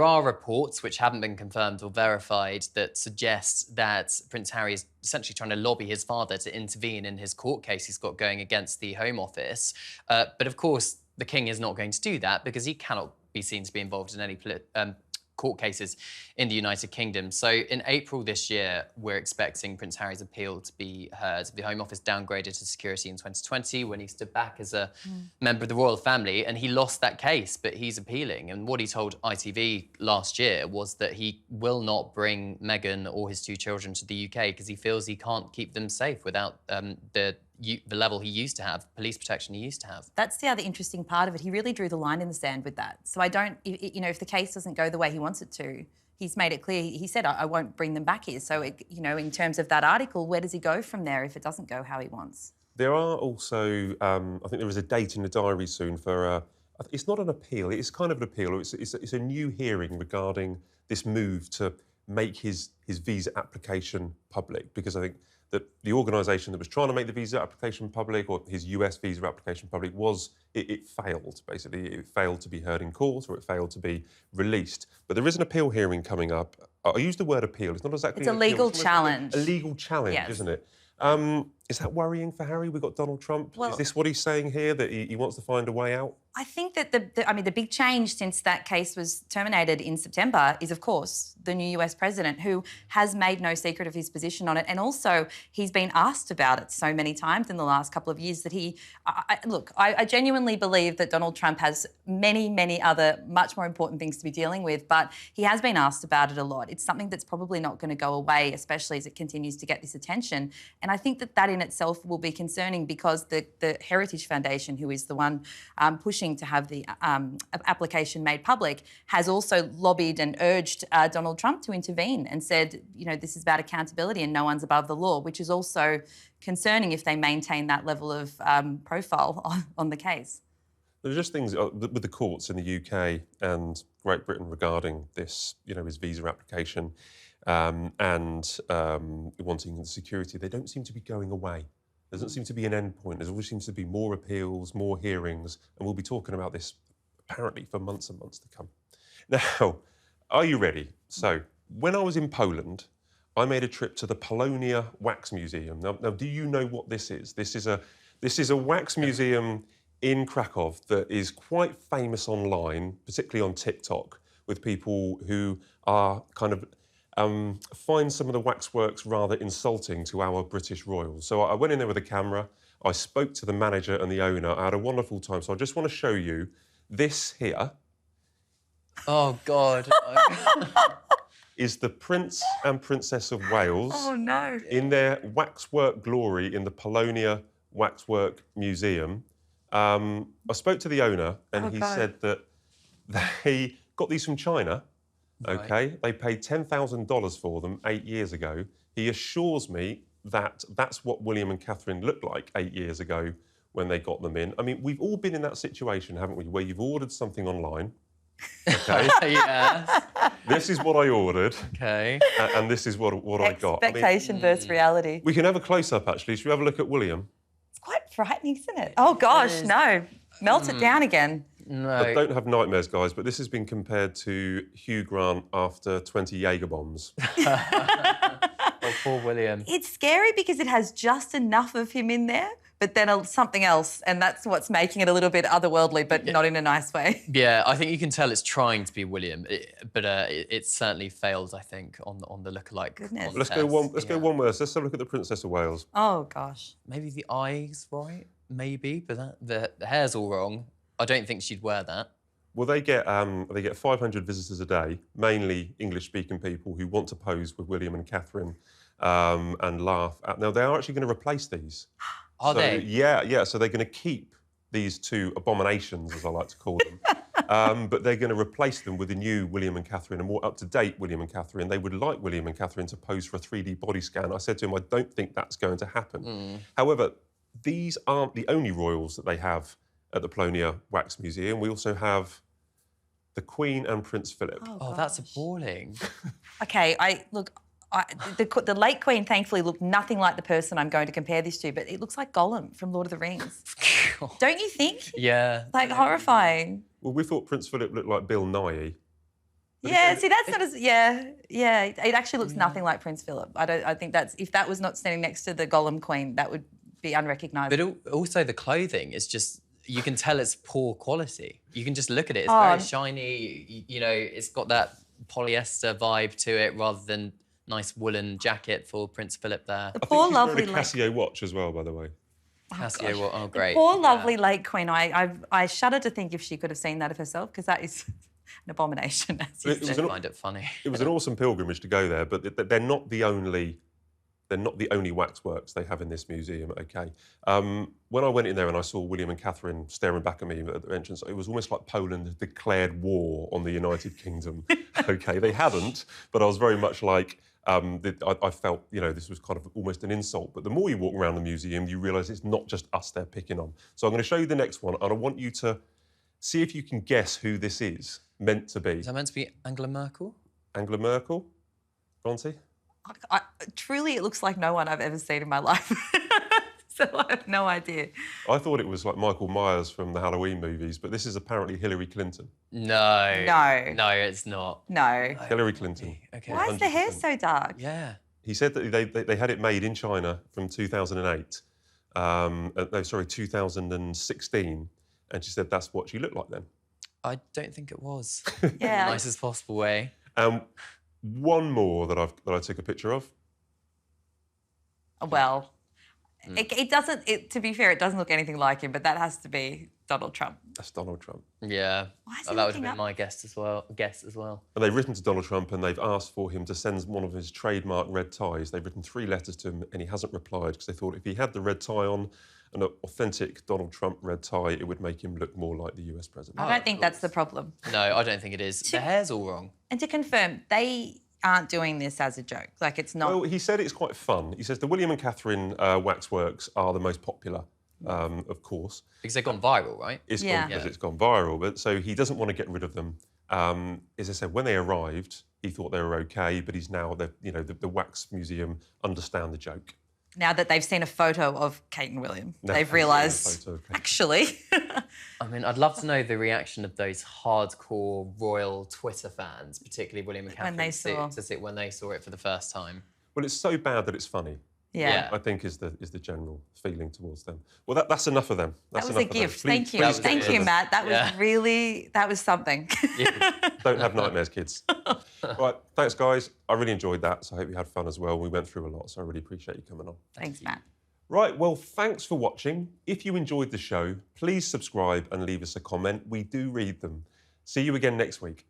There are reports, which haven't been confirmed or verified, that suggest that Prince Harry is essentially trying to lobby his father to intervene in his court case he's got going against the Home Office. But of course, the King is not going to do that because he cannot be seen to be involved in any court cases in the United Kingdom. So in April this year, we're expecting Prince Harry's appeal to be heard. The Home Office downgraded his security in 2020 when he stood back as a member of the royal family, and he lost that case, but he's appealing. And what he told ITV last year was that he will not bring Meghan or his two children to the UK because he feels he can't keep them safe without the level he used to have, police protection he used to have. That's the other interesting part of it. He really drew the line in the sand with that. So I don't, you know, if the case doesn't go the way he wants it to, he's made it clear, he said, I won't bring them back here. So, you know, in terms of that article, where does he go from there if it doesn't go how he wants? There are also, I think there is a date in the diary soon for, it's not an appeal, it's kind of an appeal, it's a new hearing regarding this move to make his visa application public, because I think that the organisation that was trying to make the visa application public, or his US visa application public, it failed, basically. It failed to be heard in court, or it failed to be released. But there is an appeal hearing coming up. I use the word appeal. It's not exactly It's a legal challenge. A legal challenge, yes. Isn't it? Is that worrying for Harry? We've got Donald Trump. Well, is this what he's saying here, that he wants to find a way out? I think that the big change since that case was terminated in September is, of course, the new US president, who has made no secret of his position on it. And also, he's been asked about it so many times in the last couple of years that I genuinely believe that Donald Trump has many, many other much more important things to be dealing with, but he has been asked about it a lot. It's something that's probably not going to go away, especially as it continues to get this attention. And I think that in itself will be concerning, because the Heritage Foundation, who is the one pushing to have the application made public, has also lobbied and urged Donald Trump to intervene and said, you know, this is about accountability and no one's above the law, which is also concerning if they maintain that level of profile on the case. There are just things with the courts in the UK and Great Britain regarding this, you know, his visa application and wanting the security. They don't seem to be going away. There doesn't seem to be an end point. There always seems to be more appeals, more hearings, and we'll be talking about this apparently for months and months to come. Now, are you ready? So, when I was in Poland, I made a trip to the Polonia Wax Museum. Now, do you know what this is? This is a wax museum in Krakow that is quite famous online, particularly on TikTok, with people who are kind of find some of the waxworks rather insulting to our British royals. So I went in there with a camera, I spoke to the manager and the owner, I had a wonderful time. So I just want to show you this here. Oh, God. Is the Prince and Princess of Wales in their waxwork glory in the Polonia Waxwork Museum. I spoke to the owner and he said that they got these from China. OK, right. They paid $10,000 for them 8 years ago. He assures me that that's what William and Catherine looked like 8 years ago when they got them in. I mean, we've all been in that situation, haven't we, where you've ordered something online. OK? Yes. This is what I ordered. OK. And this is what I got. Expectation versus reality. We can have a close-up, actually. Should we have a look at William? It's quite frightening, isn't it? Oh, gosh, no. Melt it down again. No. But don't have nightmares, guys, but this has been compared to Hugh Grant after 20 Jaeger bombs. Oh, poor William. It's scary because it has just enough of him in there, but then something else, and that's what's making it a little bit otherworldly, but not in a nice way. Yeah, I think you can tell it's trying to be William, but it certainly fails, I think, on the lookalike. Goodness. Let's go one worse. Let's have a look at the Princess of Wales. Oh, gosh. Maybe the eyes right, maybe, but the hair's all wrong. I don't think she'd wear that. Well, they get 500 visitors a day, mainly English-speaking people who want to pose with William and Catherine and laugh. Now, they are actually going to replace these. Are they? Yeah. So they're going to keep these two abominations, as I like to call them, but they're going to replace them with a new William and Catherine, a more up-to-date William and Catherine. They would like William and Catherine to pose for a 3D body scan. I said to him, I don't think that's going to happen. However, these aren't the only royals that they have at the Polonia Wax Museum. We also have the Queen and Prince Philip. Oh, that's appalling. OK, the late Queen, thankfully, looked nothing like the person I'm going to compare this to, but it looks like Gollum from Lord of the Rings. Don't you think? Yeah. Like, horrifying. Well, we thought Prince Philip looked like Bill Nighy. Yeah, see, that's not as yeah. It actually looks nothing like Prince Philip. I think that's if that was not standing next to the Golem Queen, that would be unrecognisable. But also the clothing is just, you can tell it's poor quality. You can just look at it. It's very shiny. You know, it's got that polyester vibe to it rather than nice woolen jacket for Prince Philip there. The poor lovely a Casio watch as well, by the way. Casio, oh great. Poor lovely late Queen. I shudder to think if she could have seen that of herself, because that is an abomination. I find it funny. It was an awesome pilgrimage to go there, but they're not the only waxworks they have in this museum. Okay, when I went in there and I saw William and Catherine staring back at me at the entrance, it was almost like Poland had declared war on the United Kingdom. Okay, they hadn't, but I was very much like. I felt, you know, this was kind of almost an insult. But the more you walk around the museum, you realise it's not just us they're picking on. So I'm going to show you the next one, and I want you to see if you can guess who this is meant to be. Is that meant to be Angela Merkel? Angela Merkel? Bronte? Truly, it looks like no one I've ever seen in my life. So I have no idea. I thought it was like Michael Myers from the Halloween movies, but this is apparently Hillary Clinton. No. No. No, it's not. No. Hillary Clinton. Okay. Why is the hair so dark? Yeah. He said that they had it made in China from 2008. No, sorry, 2016. And she said that's what she looked like then. I don't think it was. Yeah. The nicest possible way. One more that I took a picture of. Well, it doesn't. To be fair, it doesn't look anything like him, but that has to be Donald Trump. That's Donald Trump. Yeah. Why is he That would have looking been up? my guess as well. And they've written to Donald Trump and they've asked for him to send one of his trademark red ties. They've written 3 letters to him and he hasn't replied because they thought if he had the red tie on, an authentic Donald Trump red tie, it would make him look more like the US president. I don't think that's the problem. No, I don't think it is. The hair's all wrong. And to confirm, they aren't doing this as a joke. Like, it's not. Well, he said it's quite fun. He says the William and Catherine waxworks are the most popular, of course. Because they've gone viral, right? It's Yeah. gone because it's gone viral, but so he doesn't want to get rid of them. As I said, when they arrived, he thought they were okay, but he's now, the Wax Museum understand the joke. Now that they've seen a photo of Kate and William, Now they've they've seen a realised, photo of Kate. actually. I mean, I'd love to know the reaction of those hardcore royal Twitter fans, particularly William and Catherine, when they saw it for the first time. Well, it's so bad that it's funny. Yeah. I think is the general feeling towards them. Well, that's enough of them. That was enough a of them. gift. Please- Thank you. please Thank get you, rid of them. Matt. That was really, that was something. Don't have nightmares, kids. Right, thanks, guys. I really enjoyed that, so I hope you had fun as well. We went through a lot, so I really appreciate you coming on. Thanks, Matt. Right, well, thanks for watching. If you enjoyed the show, please subscribe and leave us a comment. We do read them. See you again next week.